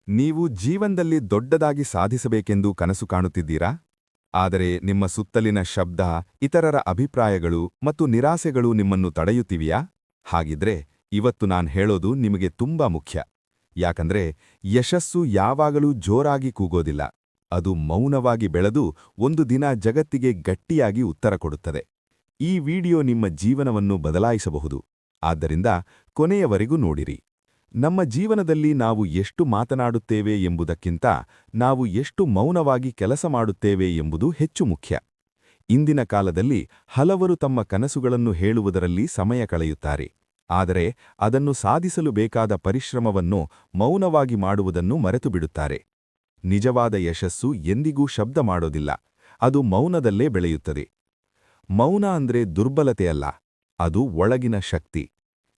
ನೀವು ಜೀವನದಲ್ಲಿ ದೊಡ್ಡದಾಗಿ ಸಾಧಿಸಬೇಕೆಂದು ಕನಸು ಕಾಣುತ್ತಿದ್ದೀರಾ? ಆದರೆ ನಿಮ್ಮ ಸುತ್ತಲಿನ ಶಬ್ದ, ಇತರರ ಅಭಿಪ್ರಾಯಗಳು ಮತ್ತು ನಿರಾಸೆಗಳು ನಿಮ್ಮನ್ನು ತಡೆಯುತ್ತಿವೆಯಾ? ಹಾಗಿದ್ರೆ ಇವತ್ತು ನಾನ್ ಹೇಳೋದು ನಿಮಗೆ ತುಂಬಾ ಮುಖ್ಯ. ಯಾಕಂದ್ರೆ ಯಶಸ್ಸು ಯಾವಾಗಲೂ ಜೋರಾಗಿ ಕೂಗೋದಿಲ್ಲ. ಅದು ಮೌನವಾಗಿ ಬೆಳೆದು ಒಂದು ದಿನ ಜಗತ್ತಿಗೆ ಗಟ್ಟಿಯಾಗಿ ಉತ್ತರ ಕೊಡುತ್ತದೆ. ಈ ವಿಡಿಯೋ ನಿಮ್ಮ ಜೀವನವನ್ನು ಬದಲಾಯಿಸಬಹುದು. ಆದ್ದರಿಂದ ಕೊನೆಯವರೆಗೂ ನೋಡಿರಿ. ನಮ್ಮ ಜೀವನದಲ್ಲಿ ನಾವು ಎಷ್ಟು ಮಾತನಾಡುತ್ತೇವೆ ಎಂಬುದಕ್ಕಿಂತ ನಾವು ಎಷ್ಟು ಮೌನವಾಗಿ ಕೆಲಸ ಮಾಡುತ್ತೇವೆ ಎಂಬುದು ಹೆಚ್ಚು ಮುಖ್ಯ. ಇಂದಿನ ಕಾಲದಲ್ಲಿ ಹಲವರು ತಮ್ಮ ಕನಸುಗಳನ್ನು ಹೇಳುವುದರಲ್ಲಿ ಸಮಯ ಕಳೆಯುತ್ತಾರೆ. ಆದರೆ ಅದನ್ನು ಸಾಧಿಸಲು ಬೇಕಾದ ಪರಿಶ್ರಮವನ್ನು ಮೌನವಾಗಿ ಮಾಡುವುದನ್ನು ಮರೆತುಬಿಡುತ್ತಾರೆ. ನಿಜವಾದ ಯಶಸ್ಸು ಎಂದಿಗೂ ಶಬ್ದ ಮಾಡೋದಿಲ್ಲ, ಅದು ಮೌನದಲ್ಲೇ ಬೆಳೆಯುತ್ತದೆ. ಮೌನ ಅಂದ್ರೆ ದುರ್ಬಲತೆಯಲ್ಲ, ಅದು ಒಳಗಿನ ಶಕ್ತಿ.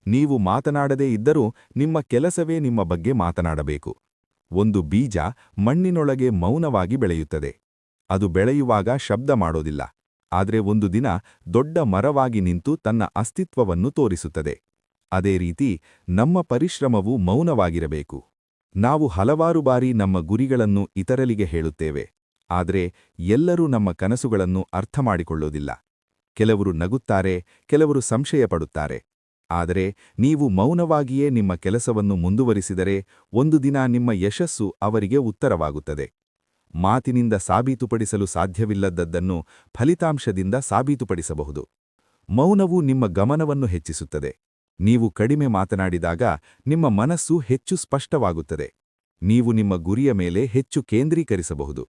ನೀವು ಮಾತನಾಡದೇ ಇದ್ದರೂ ನಿಮ್ಮ ಕೆಲಸವೇ ನಿಮ್ಮ ಬಗ್ಗೆ ಮಾತನಾಡಬೇಕು. ಒಂದು ಬೀಜ ಮಣ್ಣಿನೊಳಗೆ ಮೌನವಾಗಿ ಬೆಳೆಯುತ್ತದೆ. ಅದು ಬೆಳೆಯುವಾಗ ಶಬ್ದ ಮಾಡೋದಿಲ್ಲ, ಆದರೆ ಒಂದು ದಿನ ದೊಡ್ಡ ಮರವಾಗಿ ನಿಂತು ತನ್ನ ಅಸ್ತಿತ್ವವನ್ನು ತೋರಿಸುತ್ತದೆ. ಅದೇ ರೀತಿ ನಮ್ಮ ಪರಿಶ್ರಮವು ಮೌನವಾಗಿರಬೇಕು. ನಾವು ಹಲವಾರು ಬಾರಿ ನಮ್ಮ ಗುರಿಗಳನ್ನು ಇತರರಿಗೆ ಹೇಳುತ್ತೇವೆ, ಆದರೆ ಎಲ್ಲರೂ ನಮ್ಮ ಕನಸುಗಳನ್ನು ಅರ್ಥಮಾಡಿಕೊಳ್ಳೋದಿಲ್ಲ. ಕೆಲವರು ನಗುತ್ತಾರೆ, ಕೆಲವರು ಸಂಶಯಪಡುತ್ತಾರೆ. ಆದರೆ ನೀವು ಮೌನವಾಗಿಯೇ ನಿಮ್ಮ ಕೆಲಸವನ್ನು ಮುಂದುವರಿಸಿದರೆ ಒಂದು ದಿನ ನಿಮ್ಮ ಯಶಸ್ಸು ಅವರಿಗೆ ಉತ್ತರವಾಗುತ್ತದೆ. ಮಾತಿನಿಂದ ಸಾಬೀತುಪಡಿಸಲು ಸಾಧ್ಯವಿಲ್ಲದದ್ದನ್ನು ಫಲಿತಾಂಶದಿಂದ ಸಾಬೀತುಪಡಿಸಬಹುದು. ಮೌನವು ನಿಮ್ಮ ಗಮನವನ್ನು ಹೆಚ್ಚಿಸುತ್ತದೆ. ನೀವು ಕಡಿಮೆ ಮಾತನಾಡಿದಾಗ ನಿಮ್ಮ ಮನಸ್ಸು ಹೆಚ್ಚು ಸ್ಪಷ್ಟವಾಗುತ್ತದೆ. ನೀವು ನಿಮ್ಮ ಗುರಿಯ ಮೇಲೆ ಹೆಚ್ಚು ಕೇಂದ್ರೀಕರಿಸಬಹುದು.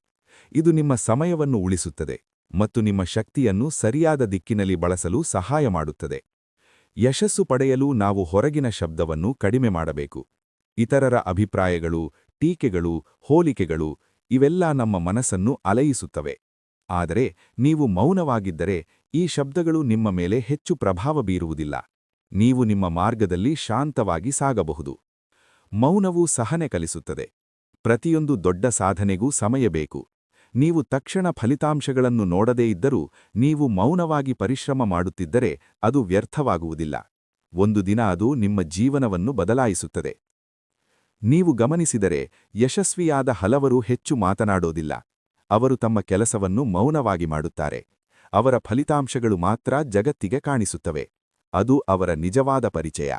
ಇದು ನಿಮ್ಮ ಸಮಯವನ್ನು ಉಳಿಸುತ್ತದೆ ಮತ್ತು ನಿಮ್ಮ ಶಕ್ತಿಯನ್ನು ಸರಿಯಾದ ದಿಕ್ಕಿನಲ್ಲಿ ಬಳಸಲು ಸಹಾಯ ಮಾಡುತ್ತದೆ. ಯಶಸ್ಸು ಪಡೆಯಲು ನಾವು ಹೊರಗಿನ ಶಬ್ದವನ್ನು ಕಡಿಮೆ ಮಾಡಬೇಕು. ಇತರರ ಅಭಿಪ್ರಾಯಗಳು, ಟೀಕೆಗಳು, ಹೋಲಿಕೆಗಳು ಇವೆಲ್ಲ ನಮ್ಮ ಮನಸ್ಸನ್ನು ಅಲಯಿಸುತ್ತವೆ. ಆದರೆ ನೀವು ಮೌನವಾಗಿದ್ದರೆ ಈ ಶಬ್ದಗಳು ನಿಮ್ಮ ಮೇಲೆ ಹೆಚ್ಚು ಪ್ರಭಾವ ಬೀರುವುದಿಲ್ಲ. ನೀವು ನಿಮ್ಮ ಮಾರ್ಗದಲ್ಲಿ ಶಾಂತವಾಗಿ ಸಾಗಬಹುದು. ಮೌನವು ಸಹನೆ ಕಲಿಸುತ್ತದೆ. ಪ್ರತಿಯೊಂದು ದೊಡ್ಡ ಸಾಧನೆಗೂ ಸಮಯ ಬೇಕು. ನೀವು ತಕ್ಷಣ ಫಲಿತಾಂಶಗಳನ್ನು ನೋಡದೇ ಇದ್ದರೂ ನೀವು ಮೌನವಾಗಿ ಪರಿಶ್ರಮ ಮಾಡುತ್ತಿದ್ದರೆ ಅದು ವ್ಯರ್ಥವಾಗುವುದಿಲ್ಲ. ಒಂದು ದಿನ ಅದು ನಿಮ್ಮ ಜೀವನವನ್ನು ಬದಲಾಯಿಸುತ್ತದೆ. ನೀವು ಗಮನಿಸಿದರೆ ಯಶಸ್ವಿಯಾದ ಹಲವರು ಹೆಚ್ಚು ಮಾತನಾಡೋದಿಲ್ಲ. ಅವರು ತಮ್ಮ ಕೆಲಸವನ್ನು ಮೌನವಾಗಿ ಮಾಡುತ್ತಾರೆ. ಅವರ ಫಲಿತಾಂಶಗಳು ಮಾತ್ರ ಜಗತ್ತಿಗೆ ಕಾಣಿಸುತ್ತವೆ. ಅದು ಅವರ ನಿಜವಾದ ಪರಿಚಯ.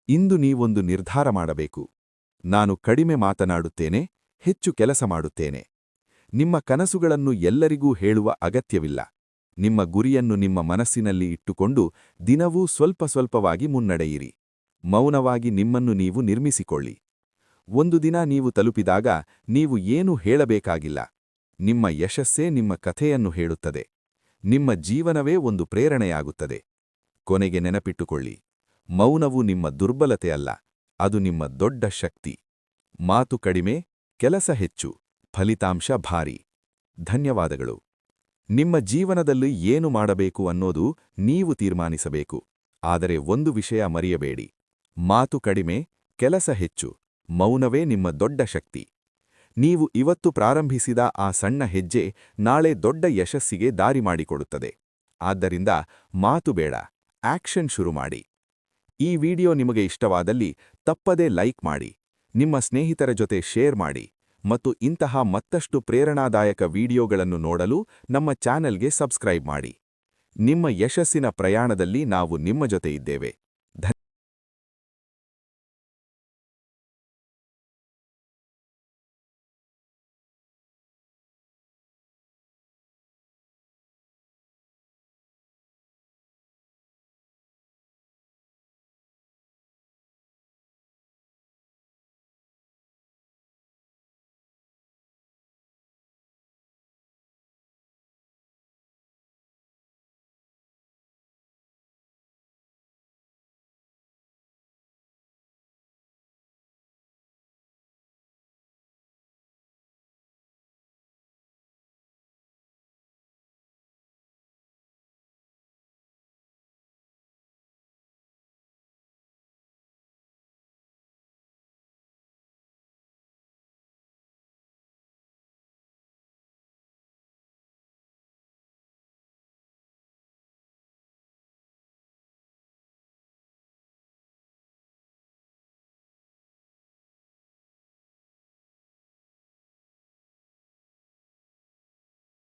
ಇಂದು ನೀವೊಂದು ನಿರ್ಧಾರ ಮಾಡಬೇಕು. ನಾನು ಕಡಿಮೆ ಮಾತನಾಡುತ್ತೇನೆ, ಹೆಚ್ಚು ಕೆಲಸ ಮಾಡುತ್ತೇನೆ. ನಿಮ್ಮ ಕನಸುಗಳನ್ನು ಎಲ್ಲರಿಗೂ ಹೇಳುವ ಅಗತ್ಯವಿಲ್ಲ. ನಿಮ್ಮ ಗುರಿಯನ್ನು ನಿಮ್ಮ ಮನಸ್ಸಿನಲ್ಲಿ ಇಟ್ಟುಕೊಂಡು ದಿನವೂ ಸ್ವಲ್ಪ ಸ್ವಲ್ಪವಾಗಿ ಮುನ್ನಡೆಯಿರಿ. ಮೌನವಾಗಿ ನಿಮ್ಮನ್ನು ನೀವು ನಿರ್ಮಿಸಿಕೊಳ್ಳಿ. ಒಂದು ದಿನ ನೀವು ತಲುಪಿದಾಗ ನೀವು ಏನೂ ಹೇಳಬೇಕಾಗಿಲ್ಲ. ನಿಮ್ಮ ಯಶಸ್ಸೇ ನಿಮ್ಮ ಕಥೆಯನ್ನು ಹೇಳುತ್ತದೆ. ನಿಮ್ಮ ಜೀವನವೇ ಒಂದು ಪ್ರೇರಣೆಯಾಗುತ್ತದೆ. ಕೊನೆಗೆ ನೆನಪಿಟ್ಟುಕೊಳ್ಳಿ, ಮೌನವು ನಿಮ್ಮ ದುರ್ಬಲತೆಯಲ್ಲ, ಅದು ನಿಮ್ಮ ದೊಡ್ಡ ಶಕ್ತಿ. ಮಾತು ಕಡಿಮೆ, ಕೆಲಸ ಹೆಚ್ಚು, ಫಲಿತಾಂಶ ಭಾರಿ. ಧನ್ಯವಾದಗಳು. ನಿಮ್ಮ ಜೀವನದಲ್ಲಿ ಏನು ಮಾಡಬೇಕು ಅನ್ನೋದು ನೀವು ತೀರ್ಮಾನಿಸಬೇಕು. ಆದರೆ ಒಂದು ವಿಷಯ ಮರೆಯಬೇಡಿ, ಮಾತು ಕಡಿಮೆ, ಕೆಲಸ ಹೆಚ್ಚು, ಮೌನವೇ ನಿಮ್ಮ ದೊಡ್ಡ ಶಕ್ತಿ. ನೀವು ಇವತ್ತು ಪ್ರಾರಂಭಿಸಿದ ಆ ಸಣ್ಣ ಹೆಜ್ಜೆ ನಾಳೆ ದೊಡ್ಡ ಯಶಸ್ಸಿಗೆ ದಾರಿ ಮಾಡಿಕೊಡುತ್ತದೆ. ಆದ್ದರಿಂದ ಮಾತು ಬೇಡ, ಆಕ್ಷನ್ ಶುರು ಮಾಡಿ. ಈ ವಿಡಿಯೋ ನಿಮಗೆ ಇಷ್ಟವಾದಲ್ಲಿ ತಪ್ಪದೇ ಲೈಕ್ ಮಾಡಿ, ನಿಮ್ಮ ಸ್ನೇಹಿತರ ಜೊತೆ ಶೇರ್ ಮಾಡಿ ಮತ್ತು ಇಂತಹ ಮತ್ತಷ್ಟು ಪ್ರೇರಣಾದಾಯಕ ವಿಡಿಯೋಗಳನ್ನು ನೋಡಲು ನಮ್ಮ ಚಾನೆಲ್ಗೆ ಸಬ್ಸ್ಕ್ರೈಬ್ ಮಾಡಿ. ನಿಮ್ಮ ಯಶಸ್ಸಿನ ಪ್ರಯಾಣದಲ್ಲಿ ನಾವು ನಿಮ್ಮ ಜೊತೆ ಇದ್ದೇವೆ.